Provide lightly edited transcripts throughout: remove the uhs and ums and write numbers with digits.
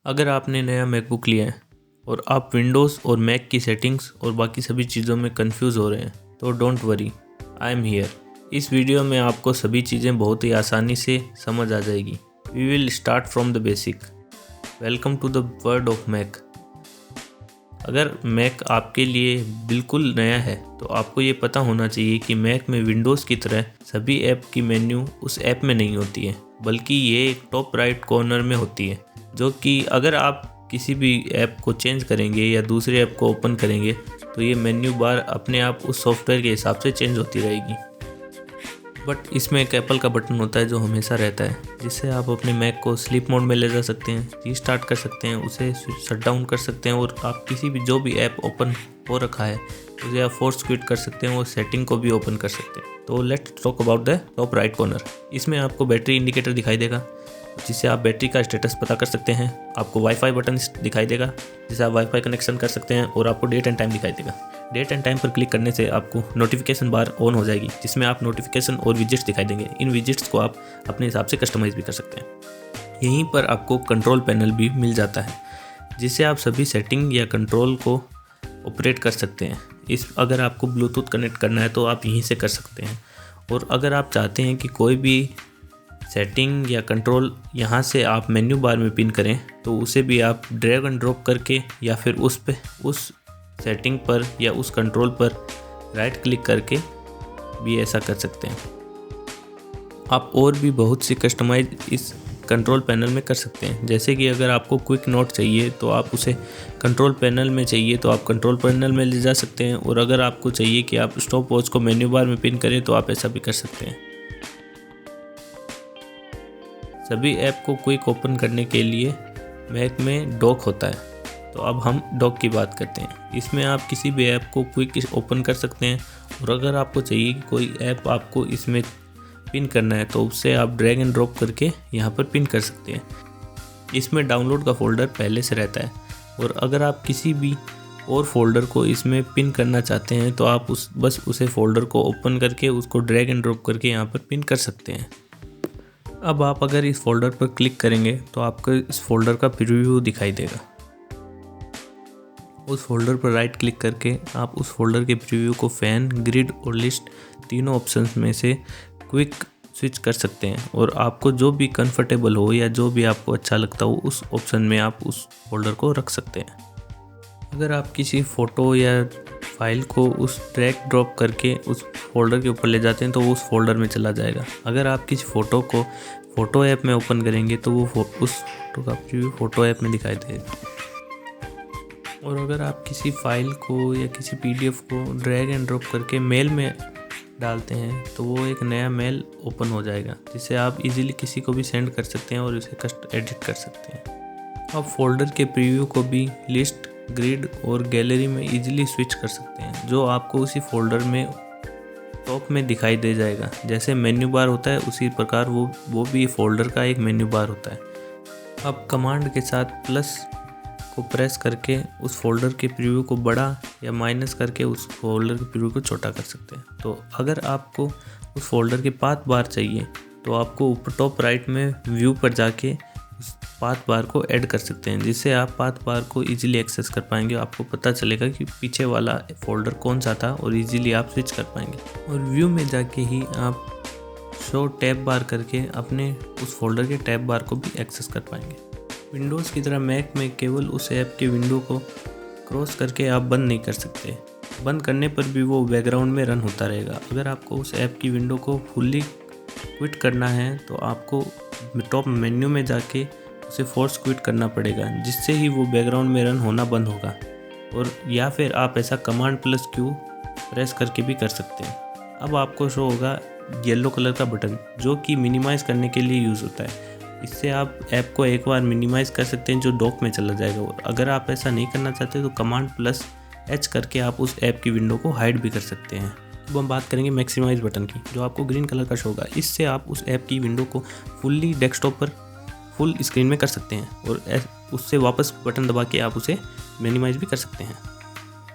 अगर आपने नया मैकबुक लिया है और आप विंडोज़ और मैक की सेटिंग्स और बाकी सभी चीज़ों में कंफ्यूज हो रहे हैं तो don't worry, I am here. इस वीडियो में आपको सभी चीज़ें बहुत ही आसानी से समझ आ जाएगी। We will start from the basic. Welcome to the world of Mac. अगर मैक आपके लिए बिल्कुल नया है तो आपको ये पता होना चाहिए कि मैक में विंडोज़ की तरह सभी ऐप की मेन्यू उस ऐप में नहीं होती है, बल्कि ये एक टॉप राइट कॉर्नर में होती है, जो कि अगर आप किसी भी ऐप को चेंज करेंगे या दूसरे ऐप को ओपन करेंगे तो ये मेन्यू बार अपने आप उस सॉफ्टवेयर के हिसाब से चेंज होती रहेगी। बट इसमें एक एप्पल का बटन होता है जो हमेशा रहता है, जिससे आप अपने मैक को स्लीप मोड में ले जा सकते हैं, रीस्टार्ट कर सकते हैं, उसे शट डाउन कर सकते हैं और आप किसी भी जो भी ऐप ओपन हो रखा है उसे आप फोर्स क्विट कर सकते हैं और सेटिंग को भी ओपन कर सकते हैं। तो let's talk about the top right corner. इसमें आपको बैटरी इंडिकेटर दिखाई देगा, जिससे आप बैटरी का स्टेटस पता कर सकते हैं। आपको वाईफाई बटन दिखाई देगा, जिससे आप वाईफाई कनेक्शन कर सकते हैं, और आपको डेट एंड टाइम दिखाई देगा। डेट एंड टाइम पर क्लिक करने से आपको नोटिफिकेशन बार ऑन हो जाएगी, जिसमें आप नोटिफिकेशन और विजेट्स दिखाई देंगे। इन विजेट्स को आप अपने हिसाब से कस्टमाइज़ भी कर सकते हैं। यहीं पर आपको कंट्रोल पैनल भी मिल जाता है, जिससे आप सभी सेटिंग या कंट्रोल को ऑपरेट कर सकते हैं। अगर आपको ब्लूटूथ कनेक्ट करना है तो आप यहीं से कर सकते हैं, और अगर आप चाहते हैं कि कोई भी सेटिंग या कंट्रोल यहाँ से आप मेन्यू बार में पिन करें तो उसे भी आप ड्रैग एंड ड्रॉप करके या फिर उस सेटिंग पर या उस कंट्रोल पर राइट क्लिक करके भी ऐसा कर सकते हैं। आप और भी बहुत सी कस्टमाइज इस कंट्रोल पैनल में कर सकते हैं, जैसे कि अगर आपको क्विक नोट चाहिए तो आप उसे कंट्रोल पैनल में चाहिए तो आप कंट्रोल पैनल में ले जा सकते हैं, और अगर आपको चाहिए कि आप स्टॉप वॉच को मेन्यू बार में पिन करें तो आप ऐसा भी कर सकते हैं। सभी ऐप को क्विक ओपन करने के लिए मैक में डॉक होता है, तो अब हम डॉक की बात करते हैं। इसमें आप किसी भी ऐप को क्विक ओपन कर सकते हैं, और अगर आपको चाहिए कि कोई ऐप आपको इसमें पिन करना है तो उससे आप ड्रैग एंड ड्रॉप करके यहाँ पर पिन कर सकते हैं। इसमें डाउनलोड का फोल्डर पहले से रहता है, और अगर आप किसी भी और फोल्डर को इसमें पिन करना चाहते हैं तो आप बस उसे फोल्डर को ओपन करके उसको ड्रैग एंड ड्रॉप करके यहाँ पर पिन कर सकते हैं। अब आप अगर इस फोल्डर पर क्लिक करेंगे तो आपको इस फोल्डर का प्रीव्यू दिखाई देगा। उस फोल्डर पर राइट क्लिक करके आप उस फोल्डर के प्रीव्यू को फैन, ग्रिड और लिस्ट तीनों ऑप्शंस में से क्विक स्विच कर सकते हैं, और आपको जो भी कंफर्टेबल हो या जो भी आपको अच्छा लगता हो उस ऑप्शन में आप उस फोल्डर को रख सकते हैं। अगर आप किसी फ़ोटो या फाइल को उस ड्रैग ड्रॉप करके उस फोल्डर के ऊपर ले जाते हैं तो वो उस फोल्डर में चला जाएगा। अगर आप किसी फ़ोटो को फ़ोटो ऐप में ओपन करेंगे तो वो उस फोटो का प्रीव्यू फ़ोटो ऐप में दिखाई देगा। और अगर आप किसी फाइल को या किसी PDF को ड्रैग एंड ड्रॉप करके मेल में डालते हैं तो वो एक नया मेल ओपन हो जाएगा, जिसे आप इजीली किसी को भी सेंड कर सकते हैं और इसे एडिट कर सकते हैं। आप फोल्डर के प्रीव्यू को भी लिस्ट, ग्रिड और गैलरी में इजीली स्विच कर सकते हैं, जो आपको उसी फोल्डर में टॉप में दिखाई दे जाएगा। जैसे मेन्यू बार होता है उसी प्रकार वो भी फोल्डर का एक मेन्यू बार होता है। आप कमांड के साथ प्लस को प्रेस करके उस फोल्डर के प्रीव्यू को बड़ा या माइनस करके उस फोल्डर के प्रीव्यू को छोटा कर सकते हैं। तो अगर आपको उस फोल्डर के पाथ बार चाहिए तो आपको ऊपर टॉप राइट में व्यू पर जाके उस पाथ बार को ऐड कर सकते हैं, जिससे आप पाथ बार को इजीली एक्सेस कर पाएंगे। आपको पता चलेगा कि पीछे वाला फोल्डर कौन सा था और इजीली आप स्विच कर पाएंगे। और व्यू में जाके ही आप शो टैब बार करके अपने उस फोल्डर के टैब बार को भी एक्सेस कर पाएंगे। विंडोज़ की तरह मैक में केवल उस ऐप के विंडो को क्रॉस करके आप बंद नहीं कर सकते। बंद करने पर भी वो बैकग्राउंड में रन होता रहेगा। अगर आपको उस ऐप की विंडो को फुल्ली क्विट करना है तो आपको टॉप मेन्यू में जाके उसे फोर्स क्विट करना पड़ेगा, जिससे ही वो बैकग्राउंड में रन होना बंद होगा। और या फिर आप ऐसा कमांड प्लस Q प्रेस करके भी कर सकते हैं। अब आपको शो होगा येलो कलर का बटन, जो कि मिनिमाइज़ करने के लिए यूज़ होता है। इससे आप ऐप को एक बार मिनिमाइज़ कर सकते हैं जो डॉक में चला जाएगा, और अगर आप ऐसा नहीं करना चाहते तो कमांड प्लस H करके आप उस ऐप की विंडो को हाइड भी कर सकते हैं। अब हम बात करेंगे मैक्सिमाइज बटन की, जो आपको ग्रीन कलर का शो होगा। इससे आप उस ऐप की विंडो को फुल्ली डेस्कटॉप पर फुल स्क्रीन में कर सकते हैं, और उससे वापस बटन दबा के आप उसे मिनिमाइज भी कर सकते हैं।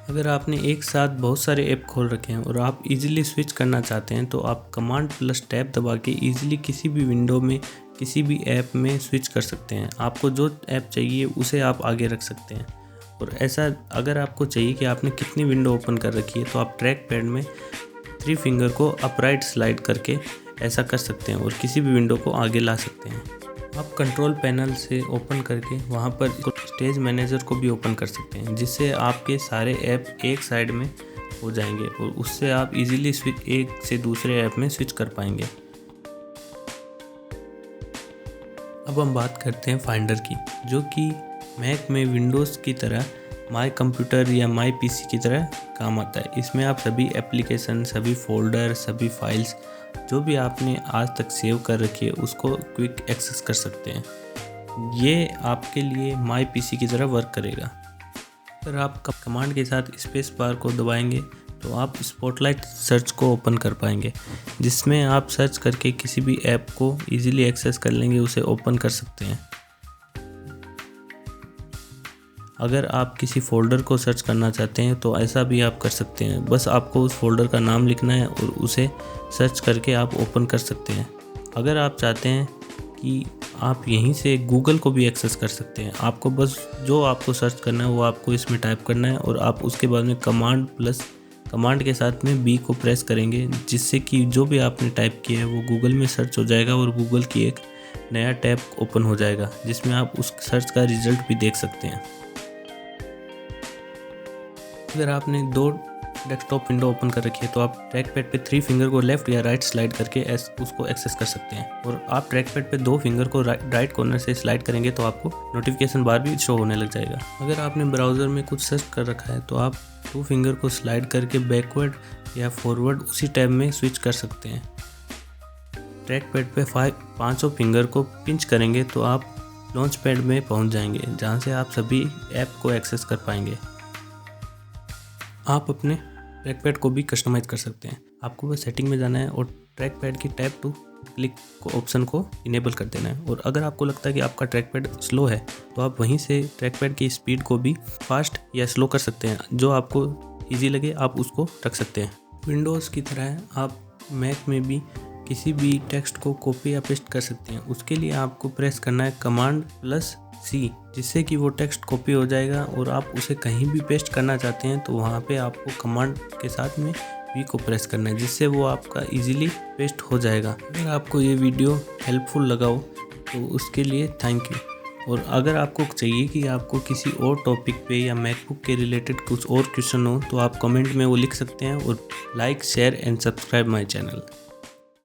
अगर आपने एक साथ बहुत सारे ऐप खोल रखे हैं और आप इजीली स्विच करना चाहते हैं तो आप कमांड प्लस टैब दबा के इजीली किसी भी विंडो में किसी भी ऐप में स्विच कर सकते हैं। आपको जो ऐप चाहिए उसे आप आगे रख सकते हैं। और ऐसा अगर आपको चाहिए कि आपने कितनी विंडो ओपन कर रखी है तो आप ट्रैक पैड में 3 फिंगर को अपराइट स्लाइड करके ऐसा कर सकते हैं और किसी भी विंडो को आगे ला सकते हैं। आप कंट्रोल पैनल से ओपन करके वहाँ पर स्टेज मैनेजर को भी ओपन कर सकते हैं, जिससे आपके सारे ऐप एक साइड में हो जाएंगे और उससे आप इजीली एक से दूसरे ऐप में स्विच कर पाएंगे। अब हम बात करते हैं फाइंडर की, जो कि मैक में विंडोज़ की तरह माई कंप्यूटर या माई पीसी की तरह काम आता है। इसमें आप सभी एप्लीकेशन, सभी फोल्डर, सभी फाइल्स जो भी आपने आज तक सेव कर रखी है उसको क्विक एक्सेस कर सकते हैं। ये आपके लिए माई पीसी की तरह वर्क करेगा। अगर आप कमांड के साथ स्पेस बार को दबाएंगे तो आप स्पॉटलाइट सर्च को ओपन कर पाएंगे, जिसमें आप सर्च करके किसी भी ऐप को इजीली एक्सेस कर लेंगे, उसे ओपन कर सकते हैं। अगर आप किसी फ़ोल्डर को सर्च करना चाहते हैं तो ऐसा भी आप कर सकते हैं। बस आपको उस फोल्डर का नाम लिखना है और उसे सर्च करके आप ओपन कर सकते हैं। अगर आप चाहते हैं कि आप यहीं से गूगल को भी एक्सेस कर सकते हैं, आपको बस जो आपको सर्च करना है वो आपको इसमें टाइप करना है और आप उसके बाद में कमांड के साथ में बी को प्रेस करेंगे, जिससे कि जो भी आपने टाइप किया है वो गूगल में सर्च हो जाएगा और गूगल की एक नया टैब ओपन हो जाएगा, जिसमें आप उस सर्च का रिजल्ट भी देख सकते हैं। अगर आपने 2 डेस्कटॉप विंडो ओपन कर रखी है तो आप ट्रैक पैड पे 3 फिंगर को लेफ्ट या राइट स्लाइड करके उसको एक्सेस कर सकते हैं। और आप ट्रैक पैड पे 2 फिंगर को राइट कॉर्नर से स्लाइड करेंगे तो आपको नोटिफिकेशन बार भी शो होने लग जाएगा। अगर आपने ब्राउज़र में कुछ सर्च कर रखा है तो आप 2 फिंगर को स्लाइड करके बैकवर्ड या फॉरवर्ड उसी टैब में स्विच कर सकते हैं। ट्रैक पैड पे 5 फिंगर को पिंच करेंगे तो आप लॉन्च पैड में पहुँच जाएंगे, जहाँ से आप सभी ऐप को एक्सेस कर पाएंगे। आप अपने ट्रैक पैड को भी कस्टमाइज़ कर सकते हैं। आपको बस सेटिंग में जाना है और ट्रैक पैड की टैप टू क्लिक ऑप्शन को इनेबल कर देना है। और अगर आपको लगता है कि आपका ट्रैक पैड स्लो है तो आप वहीं से ट्रैक पैड की स्पीड को भी फास्ट या स्लो कर सकते हैं, जो आपको ईजी लगे आप उसको रख सकते हैं। विंडोज़ की तरह आप मैक में भी किसी भी टेक्स्ट को कॉपी या पेस्ट कर सकते हैं। उसके लिए आपको प्रेस करना है Command+C, जिससे कि वो टेक्स्ट कॉपी हो जाएगा और आप उसे कहीं भी पेस्ट करना चाहते हैं तो वहाँ पे आपको कमांड के साथ में V को प्रेस करना है, जिससे वो आपका इजीली पेस्ट हो जाएगा। अगर आपको ये वीडियो हेल्पफुल लगा हो तो उसके लिए थैंक यू। और अगर आपको चाहिए कि आपको किसी और टॉपिक पे या मैकबुक के रिलेटेड कुछ और क्वेश्चन हो तो आप कमेंट में वो लिख सकते हैं। और like, share and subscribe my channel.